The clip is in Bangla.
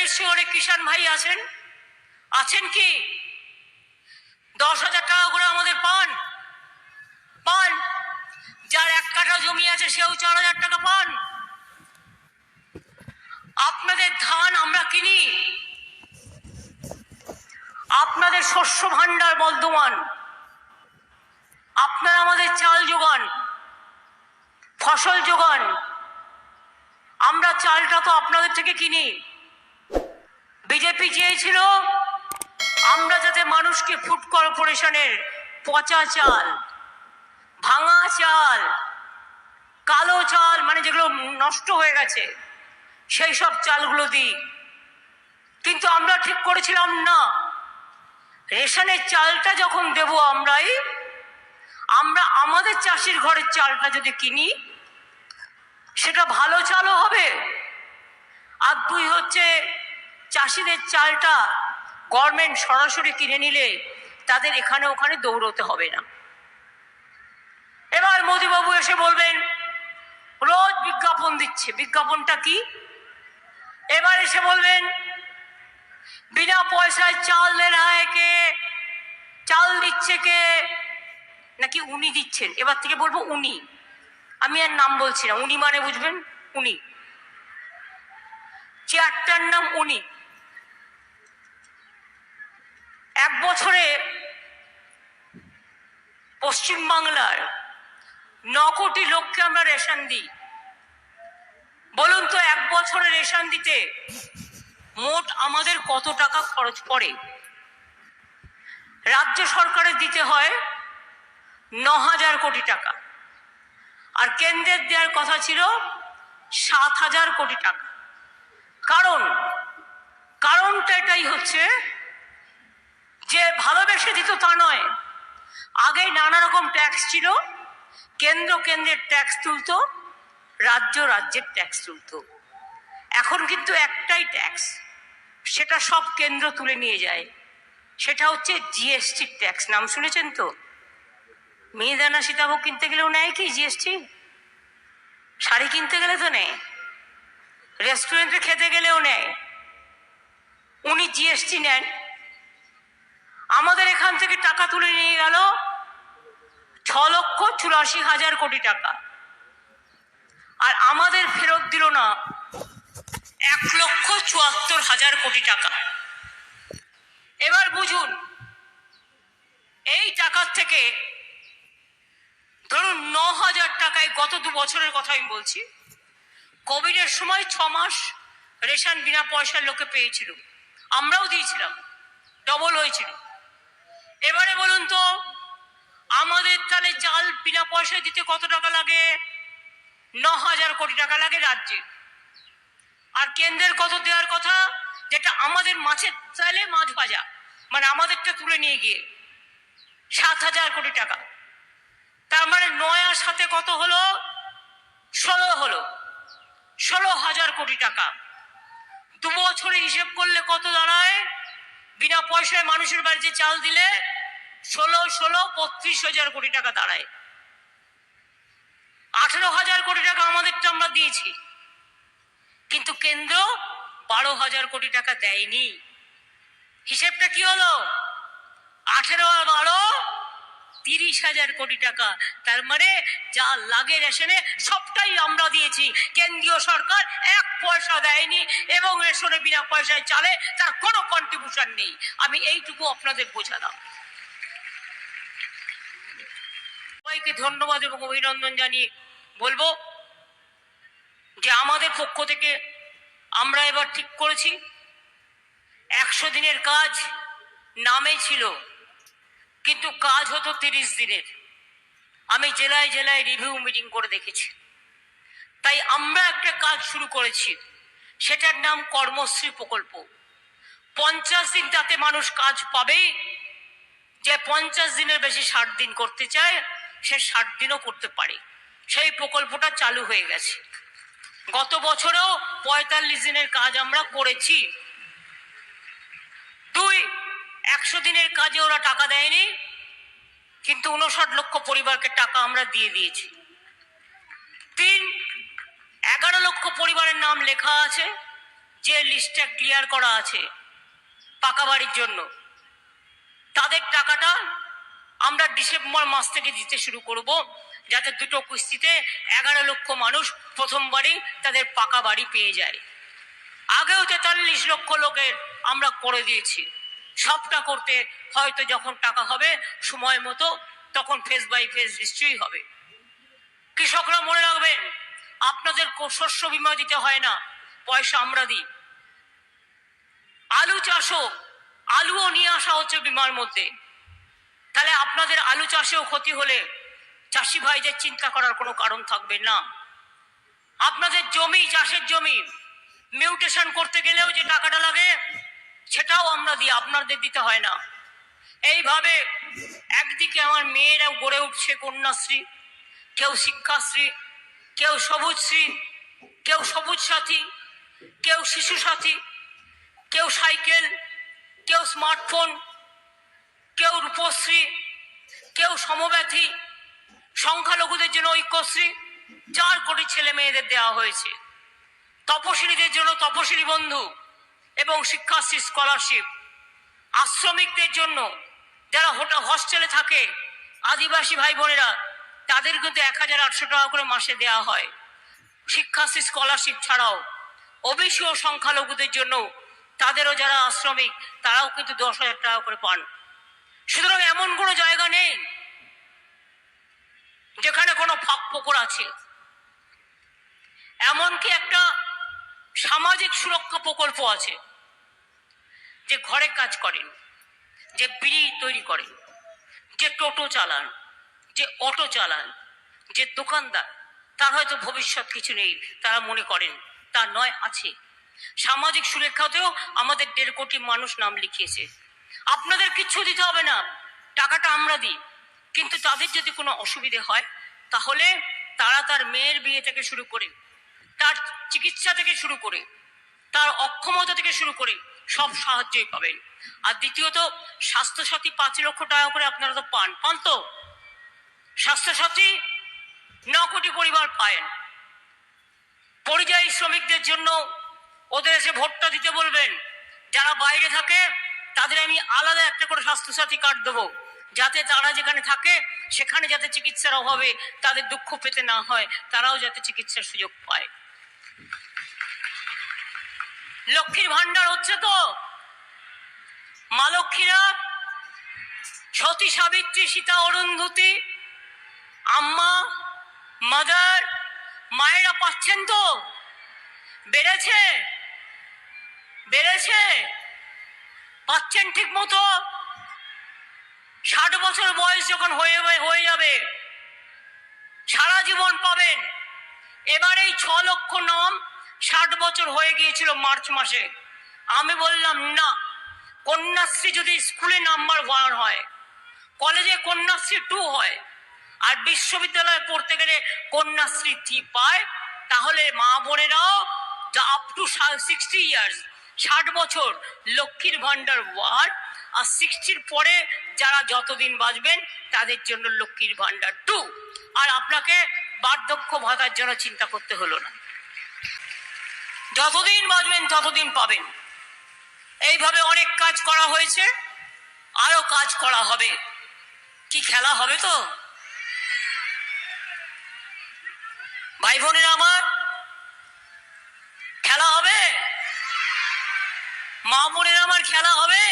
নিশ্চয়ই অনেক কিষাণ ভাই আছেন কি? 10,000 টাকা করে আমাদের পান। যার 1 কাঠা জমি আছে সেও 4,000 টাকা পান। আপনাদের ধান আমরা কিনি, আপনাদের শস্য ভাণ্ডার বর্ধমান, আপনারা আমাদের চাল যোগান, ফসল যোগান, আমরা চালটা তো আপনাদের থেকে কিনি। বিজেপি চেয়েছিল আমরা যাতে মানুষকে ফুড কর্পোরেশনের পচা চাল, ভাঙা চাল, কালো চাল, মানে যেগুলো নষ্ট হয়ে গেছে সেই সব চালগুলো দিই। কিন্তু আমরা ঠিক করেছিলাম না, রেশনের চালটা যখন দেব আমরা আমাদের চাষির ঘরের চালটা যদি কিনি সেটা ভালো চালও হবে, আর 2 হচ্ছে চাষিদের চালটা গভর্নমেন্ট সরাসরি কিনে নিলে তাদের এখানে ওখানে দৌড়তে হবে না। এবার মোদিবাবু এসে বলবেন রোজ বিজ্ঞাপন দিচ্ছে, বিজ্ঞাপনটা কি? এবার এসে বলবেন বিনা পয়সায় চাল কে, চাল দিচ্ছে কে, নাকি উনি দিচ্ছেন। এবার থেকে বলবো উনি, আমি আর নাম বলছি না, উনি মানে বুঝবেন উনি, চেয়ারটার নাম উনি। 1 বছরে পশ্চিমবাংলার 9 কোটি লোককে আমরা রেশন দিই। বলুন তো 1 বছরে রেশন দিতে মোট আমাদের কত টাকা খরচ পড়ে? রাজ্য সরকারের দিতে হয় 9,000 কোটি টাকা, আর কেন্দ্রের দেওয়ার কথা ছিল 7,000 কোটি টাকা। কারণটা এটাই হচ্ছে যে ভালোবেসে দিত তা নয়, আগে নানা রকম ট্যাক্স ছিল, কেন্দ্রের ট্যাক্স তুলতো, রাজ্যের ট্যাক্স তুলতো। এখন কিন্তু একটাই ট্যাক্স, সেটা সব কেন্দ্র তুলে নিয়ে যায়, সেটা হচ্ছে জিএসটি ট্যাক্স। নাম শুনেছেন তো? মিহিদানা সীতাভোগ কিনতে গেলেও নেয় কি জিএসটি? শাড়ি কিনতে গেলে তো নেয়, রেস্টুরেন্টে খেতে গেলেও নেয়। উনি জিএসটি নেন, আমাদের এখান থেকে টাকা তুলে নিয়ে গেল 6,84,000 কোটি টাকা, আর আমাদের ফেরত দিল না 1,74,000 কোটি টাকা। এবার বুঝুন, এই টাকার থেকে ধরুন 9,000 টাকায় গত 2 বছরের কথা আমি বলছি, কোভিডের সময় 6 মাস রেশন বিনা পয়সার লোকে পেয়েছিল, আমরাও দিয়েছিলাম, ডবল হয়েছিল। এবারে বলুন তো আমাদের তাহলে চাল বিনা পয়সায় দিতে কত টাকা লাগে? 9,000 কোটি টাকা লাগে রাজ্যে। আর কেন্দ্রের কত দেওয়ার কথা? যেটা আমাদের মাছের চাইলে মাছ ভাজা, মানে আমাদেরটা তুলে নিয়ে গিয়ে 7,000 কোটি টাকা। তার মানে 9 আর 7 কত হলো? 16 হলো, 16,000 কোটি টাকা। 2 বছরে হিসেব করলে কত দাঁড়ায়? বিনা পয়সায় মানুষের বাড়িতে চাল দিলে 32,000 কোটি টাকা দাঁড়ায়। 18,000 কোটি টাকা আমাদেরটা আমরা দিয়েছি, কিন্তু কেন্দ্র 12,000 কোটি টাকা দেয়নি। হিসেবটা কি হলো? 18 আর 12 30,000 কোটি টাকা। তার মানে যা লাগে রেশনে সবটাই আমরা দিয়েছি, কেন্দ্রীয় সরকার 1 পয়সা দেয়নি, এবং রেশনে বিনা পয়সায় চালে তার কোনো কন্ট্রিবিউশন নেই। আমি এইটুকু আপনাদের বোঝালাম। সবাইকে ধন্যবাদ এবং অভিনন্দন জানিয়ে বলবো যে আমাদের পক্ষ থেকে আমরা এবার ঠিক করেছি 100 দিনের কাজ নামে ছিল, কিন্তু কাজ হতো 30 দিনের। আমি জেলায় জেলায় রিভিউ মিটিং করে দেখেছি। তাই আমরা একটা কাজ শুরু করেছি, সেটার নাম কর্মশ্রী প্রকল্প। 50 দিন তাতে মানুষ কাজ পাবে, যে 50 দিনের বেশি 60 দিন করতে চায় সে 60 দিনও করতে পারে। সেই প্রকল্পটা চালু হয়ে গেছে। গত বছরেও 45 দিনের কাজ আমরা করেছি। 2, 100 দিনের কাজে ওরা টাকা দেয়নি, কিন্তু 59 লক্ষ পরিবারকে টাকা আমরা দিয়ে দিয়েছি। 3, 11 লক্ষ পরিবারের নাম লেখা আছে, যে লিস্টটা ক্লিয়ার করা আছে পাকা বাড়ির জন্য, তাদের টাকাটা আমরা ডিসেম্বর মাস থেকে দিতে শুরু করব, যাতে দুটো কিস্তিতে 11 লক্ষ মানুষ প্রথমবারই তাদের পাকা বাড়ি পেয়ে যায়। আগেও 43 লক্ষ লোকের আমরা করে দিয়েছি। সবটা করতে হয়তো যখন টাকা হবে সময় মতো, তখন ফেজ বাই ফেজ নিশ্চয়ই হবে। কৃষকরা মনে রাখবেন, আপনাদের শস্য বীমা দিতে হয় না, পয়সা আমরা দিই। আলু চাষও, আলুও নিয়ে আসা হচ্ছে বিমার মধ্যে। তাহলে আপনাদের আলু চাষেও ক্ষতি হলে চাষি ভাইদের চিন্তা করার কোনো কারণ থাকবে না। আপনাদের জমি, চাষের জমি মিউটেশন করতে গেলেও যে টাকাটা লাগে সেটাও আমরা দিই, আপনাদের দিতে হয় না। এইভাবে একদিকে আমার মেয়েরাও গড়ে উঠছে কন্যাশ্রী, কেউ শিক্ষাশ্রী, কেউ সবুজশ্রী, কেউ সবুজ সাথী, কেউ শিশু সাথী, কেউ সাইকেল, কেউ স্মার্টফোন, কেউ রূপশ্রী, কেউ সমব্যথী, সংখ্যালঘুদের জন্য ঐক্যশ্রী, 4 কোটি ছেলে মেয়েদের দেওয়া হয়েছে। তপশিলীদের জন্য তপশিলী বন্ধু এবং শিক্ষাশ্রী স্কলারশিপ। আশ্রমিকদের জন্য, যারা হস্টেলে থাকে, আদিবাসী ভাই বোনেরা, তাদের কিন্তু 1800 টাকা করে মাসে দেওয়া হয়। শিক্ষাশ্রী স্কলারশিপ ছাড়াও ওবিসি ও সংখ্যালঘুদের জন্য, তাদেরও যারা আশ্রমিক তারাও কিন্তু 10,000 টাকা করে পান। সুতরাং এমন কোনো জায়গা নেই যেখানে কোনো ফাঁক ফোকর আছে। এমনকি একটা সামাজিক সুরক্ষা প্রকল্প আছে, যে ঘরে কাজ করেন, যে বিড়ি তৈরি করেন, যে টোটো চালান, যে অটো চালান, যে দোকানদার, তার হয়তো ভবিষ্যৎ কিছু নেই, তারা মনে করেন, তা নয়, আছে। সামাজিক সুরক্ষাতেও আমাদের 1.5 কোটি মানুষ নাম লিখিয়েছে। আপনাদের কিচ্ছু দিতে হবে না, টাকাটা আমরা দিই। কিন্তু তাদের যদি কোনো অসুবিধে হয়, তাহলে তারা তার মেয়ের বিয়ে থেকে শুরু করে, তার চিকিৎসা থেকে শুরু করে, তার অক্ষমতা থেকে শুরু করে সব সাহায্যই পাবেন। আর দ্বিতীয়ত, স্বাস্থ্যসাথী 5 লক্ষ টাকা করে আপনারা তো পান তো। স্বাস্থ্যসাথী 9 কোটি পরিবার পায়। পরিযায়ী শ্রমিকদের জন্য ওদের এসে ভোটটা দিতে বলবেন। যারা বাইরে থাকে তাদের আমি আলাদা একটা করে স্বাস্থ্যসাথী কার্ড দেবো, যাতে তারা যেখানে থাকে সেখানে যাতে চিকিৎসার অভাবে তাদের দুঃখ পেতে না হয়, তারাও যাতে চিকিৎসার সুযোগ পায়। লক্ষ্মীর ভান্ডার হচ্ছে তো, মা লক্ষ্মীরা, সতী সাবিত্রী, সীতা, অরুন্ধতী, আম্মা, মাদার, মায়েরা পাচ্ছেন তো? বেড়েছে? বেড়েছে? পাচ্ছেন ঠিক মতো? 60 বছর বয়স যখন হয়ে যাবে, সারা জীবন পাবেন। এবার এই 6 লক্ষ নাম 60 বছর হয়ে গিয়েছিল মার্চ মাসে। আমি বললাম না, কন্যাশ্রী যদি স্কুলে নাম্বার 1 হয়, কলেজে কন্যাশ্রী 2 হয়, আর বিশ্ববিদ্যালয়ে পড়তে গেলে কন্যাশ্রী 3 পায়, তাহলে মা বোনেরাও আপ টু 60 ইয়ার্স, 60 বছর, লক্ষ্মীর ভান্ডার 1, আর 60-র পরে যারা যতদিন বাঁচবেন তাদের জন্য লক্ষ্মীর ভান্ডার 2। আর আপনাকে বার্ধক্য ভাতার জন্য চিন্তা করতে হলো না, যতদিন বাঁচবেন ততদিন পাবেন। এইভাবে অনেক কাজ করা হয়েছে, আরো কাজ করা হবে। কি খেলা হবে তো ভাই বোনেরা আমার? খেলা হবে, মা বোনেরা আমার, খেলা হবে।